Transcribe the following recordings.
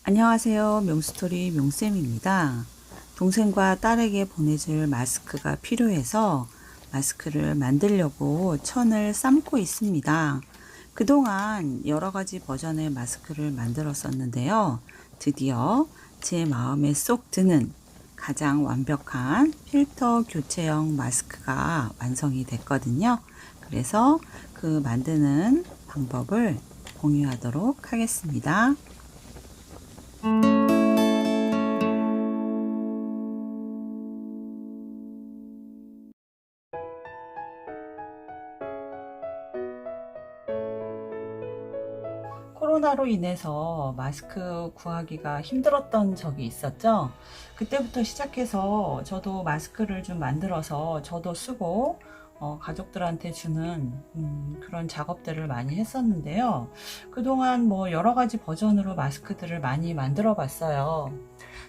안녕하세요. 명스토리 명쌤입니다. 동생과 딸에게 보내줄 마스크가 필요해서 마스크를 만들려고 천을 삶고 있습니다. 그동안 여러 가지 버전의 마스크를 만들었었는데요. 드디어 제 마음에 쏙 드는 가장 완벽한 필터 교체형 마스크가 완성이 됐거든요. 그래서 그 만드는 방법을 공유하도록 하겠습니다. 코로나로 인해서 마스크 구하기가 힘들었던 적이 있었죠. 그때부터 시작해서 저도 마스크를 좀 만들어서 저도 쓰고 가족들한테 주는 그런 작업들을 많이 했었는데요. 그동안 뭐 여러 가지 버전으로 마스크들을 많이 만들어 봤어요.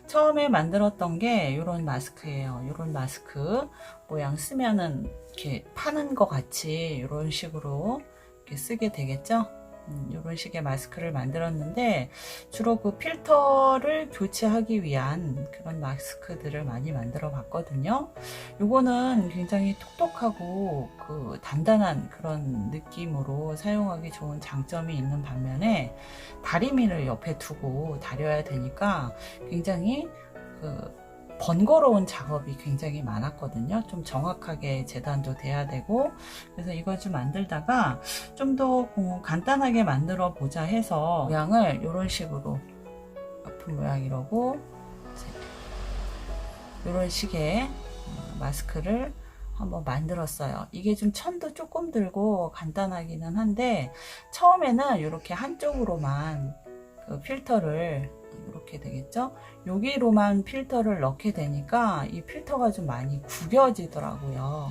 처음에 만들었던 게 이런 마스크예요. 이런 마스크 모양 쓰면은 이렇게 파는 것 같이 이런 식으로 이렇게 쓰게 되겠죠. 이런 식의 마스크를 만들었는데 주로 그 필터를 교체하기 위한 그런 마스크들을 많이 만들어 봤거든요. 요거는 굉장히 톡톡하고 그 단단한 그런 느낌으로 사용하기 좋은 장점이 있는 반면에 다리미를 옆에 두고 다려야 되니까 굉장히 그 번거로운 작업이 굉장히 많았거든요. 좀 정확하게 재단도 돼야 되고, 그래서 이걸 좀 만들다가 좀 더 간단하게 만들어 보자 해서 모양을 이런 식으로 아픈 모양이라고 이런 식의 마스크를 한번 만들었어요. 이게 좀 천도 조금 들고 간단하기는 한데 처음에는 이렇게 한쪽으로만 그 필터를 이렇게 되겠죠. 여기로만 필터를 넣게 되니까 이 필터가 좀 많이 구겨지더라고요.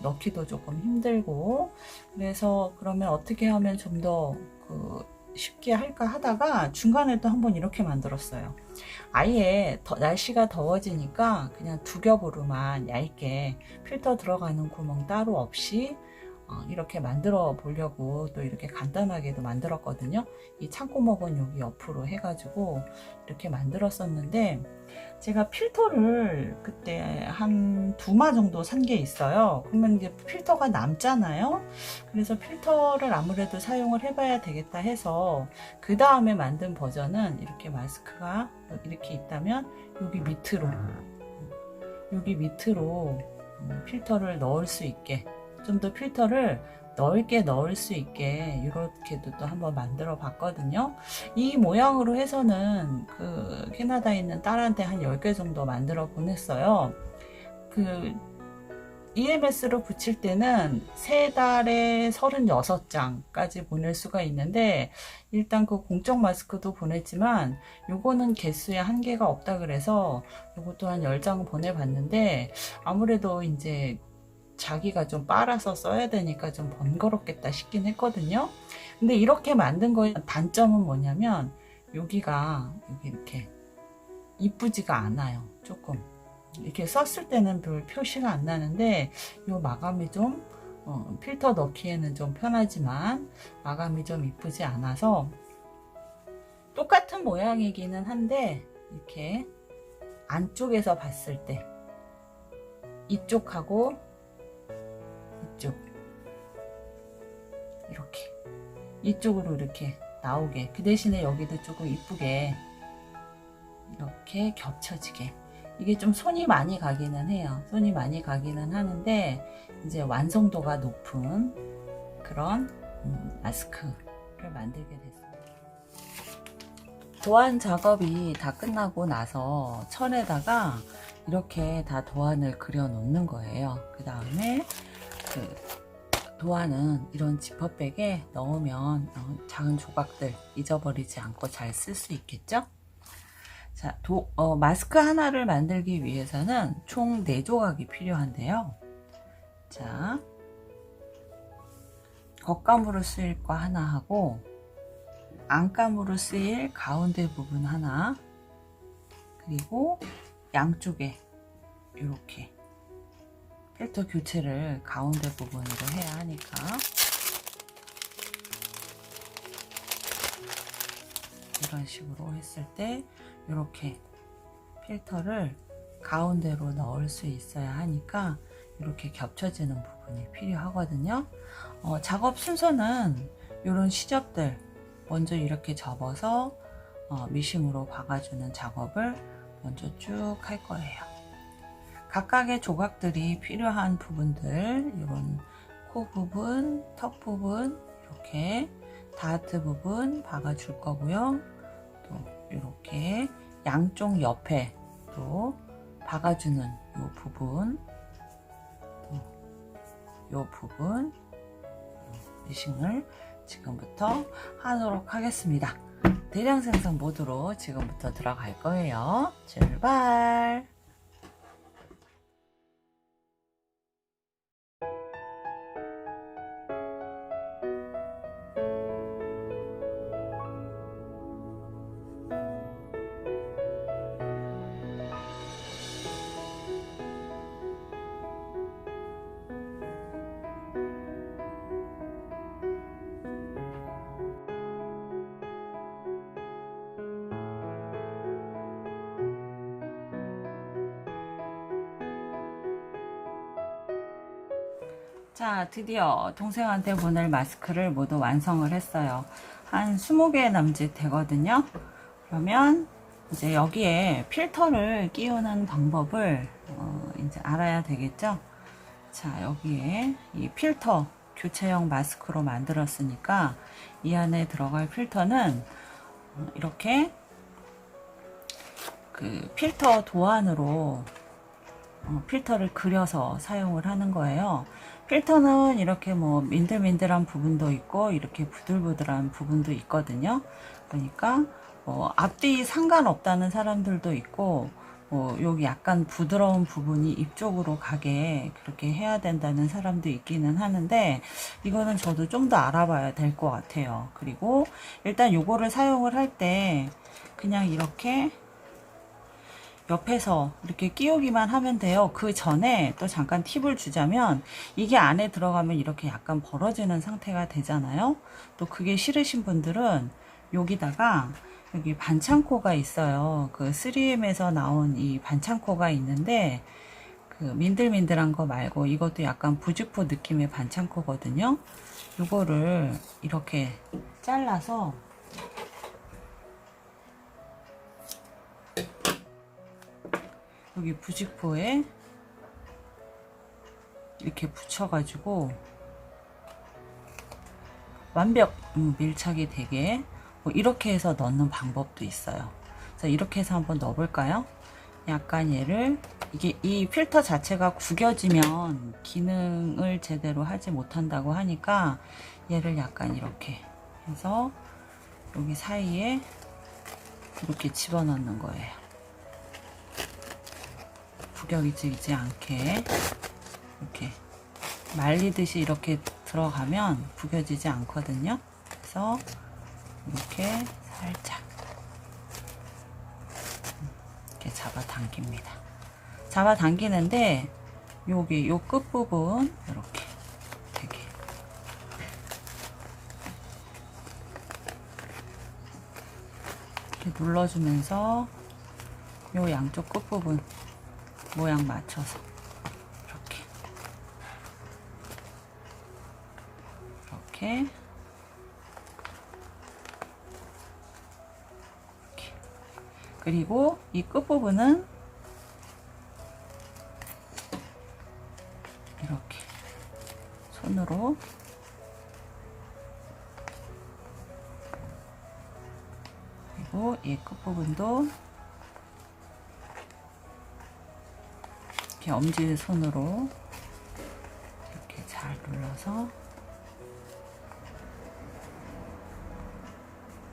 넣기도 조금 힘들고, 그래서 그러면 어떻게 하면 좀 더 쉽게 할까 하다가 중간에 또 한번 이렇게 만들었어요. 아예 날씨가 더워지니까 그냥 두 겹으로만 얇게 필터 들어가는 구멍 따로 없이 이렇게 만들어 보려고 또 이렇게 간단하게도 만들었거든요. 이 창구멍은 여기 옆으로 해가지고 이렇게 만들었었는데 제가 필터를 그때 한 2마 정도 산 게 있어요. 그러면 이제 필터가 남잖아요. 그래서 필터를 아무래도 사용을 해봐야 되겠다 해서 그 다음에 만든 버전은 이렇게 마스크가 이렇게 있다면 여기 밑으로 필터를 넣을 수 있게 좀 더 필터를 넓게 넣을 수 있게 이렇게도 또 한번 만들어 봤거든요. 이 모양으로 해서는 그 캐나다에 있는 딸한테 한 10개 정도 만들어 보냈어요. 그 EMS로 붙일 때는 3달에 36장까지 보낼 수가 있는데 일단 그 공적 마스크도 보냈지만 요거는 개수에 한계가 없다 그래서 요것도 한 10장 보내봤는데 아무래도 이제 자기가 좀 빨아서 써야 되니까 좀 번거롭겠다 싶긴 했거든요. 근데 이렇게 만든 거의 단점은 뭐냐면 여기가 이렇게 이쁘지가 않아요. 조금 이렇게 썼을 때는 별 표시가 안 나는데 이 마감이 좀 필터 넣기에는 좀 편하지만 마감이 좀 이쁘지 않아서 똑같은 모양이기는 한데 이렇게 안쪽에서 봤을 때 이쪽하고 이쪽 이렇게 이쪽으로 이렇게 나오게 그 대신에 여기도 조금 이쁘게 이렇게 겹쳐지게 이게 좀 손이 많이 가기는 해요. 손이 많이 가기는 하는데 이제 완성도가 높은 그런 마스크를 만들게 됐습니다. 도안 작업이 다 끝나고 나서 천에다가 이렇게 다 도안을 그려 놓는 거예요. 그 다음에 도안은 이런 지퍼백에 넣으면 작은 조각들 잊어버리지 않고 잘 쓸 수 있겠죠? 자, 마스크 하나를 만들기 위해서는 총 4조각이 필요한데요. 자, 겉감으로 쓰일 거 하나 하고 안감으로 쓰일 가운데 부분 하나 그리고 양쪽에 이렇게 필터 교체를 가운데 부분으로 해야 하니까 이런 식으로 했을 때 이렇게 필터를 가운데로 넣을 수 있어야 하니까 이렇게 겹쳐지는 부분이 필요하거든요. 작업 순서는 이런 시접들 먼저 이렇게 접어서 미싱으로 박아주는 작업을 먼저 쭉 할 거예요. 각각의 조각들이 필요한 부분들, 이런 코 부분, 턱 부분, 이렇게 다트 부분 박아줄 거고요. 또 이렇게 양쪽 옆에 또 박아주는 이 부분, 또 이 부분 미싱을 지금부터 하도록 하겠습니다. 대량 생성 모드로 지금부터 들어갈 거예요. 출발! 자, 드디어 동생한테 보낼 마스크를 모두 완성을 했어요. 한 20개 남짓 되거든요. 그러면 이제 여기에 필터를 끼우는 방법을 이제 알아야 되겠죠. 자, 여기에 이 필터 교체형 마스크로 만들었으니까 이 안에 들어갈 필터는 이렇게 그 필터 도안으로 필터를 그려서 사용을 하는 거예요. 필터는 이렇게 뭐 민들민들한 부분도 있고 이렇게 부들부들한 부분도 있거든요. 그러니까 앞뒤 상관없다는 사람들도 있고 여기 약간 부드러운 부분이 입 쪽으로 가게 그렇게 해야 된다는 사람도 있기는 하는데 이거는 저도 좀 더 알아봐야 될 것 같아요. 그리고 일단 요거를 사용을 할 때 그냥 이렇게 옆에서 이렇게 끼우기만 하면 돼요. 그 전에 또 잠깐 팁을 주자면 이게 안에 들어가면 이렇게 약간 벌어지는 상태가 되잖아요. 또 그게 싫으신 분들은 여기다가 여기 반창고가 있어요. 그 3M에서 나온 이 반창고가 있는데 그 민들민들한 거 말고 이것도 약간 부직포 느낌의 반창고거든요. 이거를 이렇게 잘라서 여기 부직포에 이렇게 붙여가지고 완벽 밀착이 되게 이렇게 해서 넣는 방법도 있어요. 그래서 이렇게 해서 한번 넣어볼까요? 약간 얘를 이게 이 필터 자체가 구겨지면 기능을 제대로 하지 못한다고 하니까 얘를 약간 이렇게 해서 여기 사이에 이렇게 집어넣는 거예요. 구겨지지 않게 이렇게 말리듯이 이렇게 들어가면 구겨지지 않거든요. 그래서 이렇게 살짝 이렇게 잡아당깁니다. 잡아당기는데 여기 요 끝부분 이렇게 되게 이렇게 눌러주면서 요 양쪽 끝부분 모양 맞춰서 이렇게 그리고 이 끝부분은 이렇게 손으로 그리고 이 끝부분도 이렇게 엄지손으로 이렇게 잘 눌러서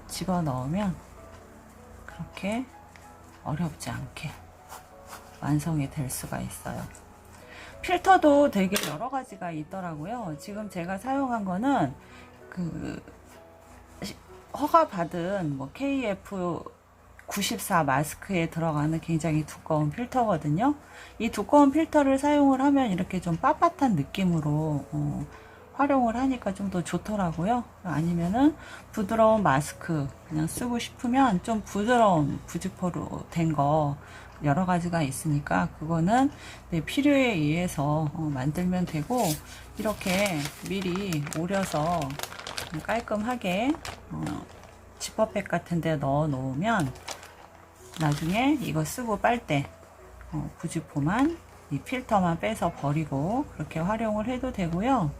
집어넣으면 그렇게 어렵지 않게 완성이 될 수가 있어요. 필터도 되게 여러 가지가 있더라고요. 지금 제가 사용한 거는 그 허가받은 뭐 KF94 마스크에 들어가는 굉장히 두꺼운 필터거든요. 이 두꺼운 필터를 사용을 하면 이렇게 좀 빳빳한 느낌으로 활용을 하니까 좀 더 좋더라고요. 아니면은 부드러운 마스크 그냥 쓰고 싶으면 좀 부드러운 부직포로 된 거 여러 가지가 있으니까 그거는 내 필요에 의해서 만들면 되고, 이렇게 미리 오려서 깔끔하게 지퍼백 같은 데 넣어 놓으면 나중에 이거 쓰고 빨 때 부직포만 이 필터만 빼서 버리고 그렇게 활용을 해도 되고요.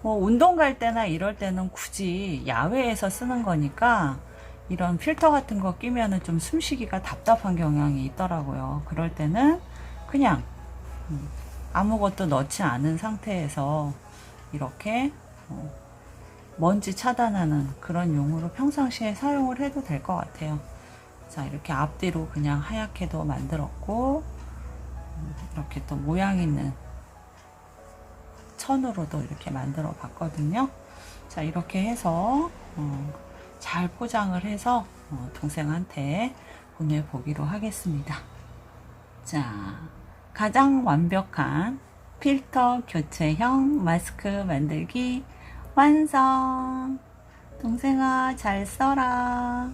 뭐 운동 갈 때나 이럴 때는 굳이 야외에서 쓰는 거니까 이런 필터 같은 거 끼면은 좀 숨쉬기가 답답한 경향이 있더라고요. 그럴 때는 그냥 아무것도 넣지 않은 상태에서 이렇게 먼지 차단하는 그런 용으로 평상시에 사용을 해도 될 것 같아요. 자, 이렇게 앞뒤로 그냥 하얗게도 만들었고, 이렇게 또 모양 있는 천으로도 이렇게 만들어 봤거든요. 자, 이렇게 해서 잘 포장을 해서 동생한테 보내보기로 하겠습니다. 자, 가장 완벽한 필터 교체형 마스크 만들기 완성! 동생아, 잘 써라.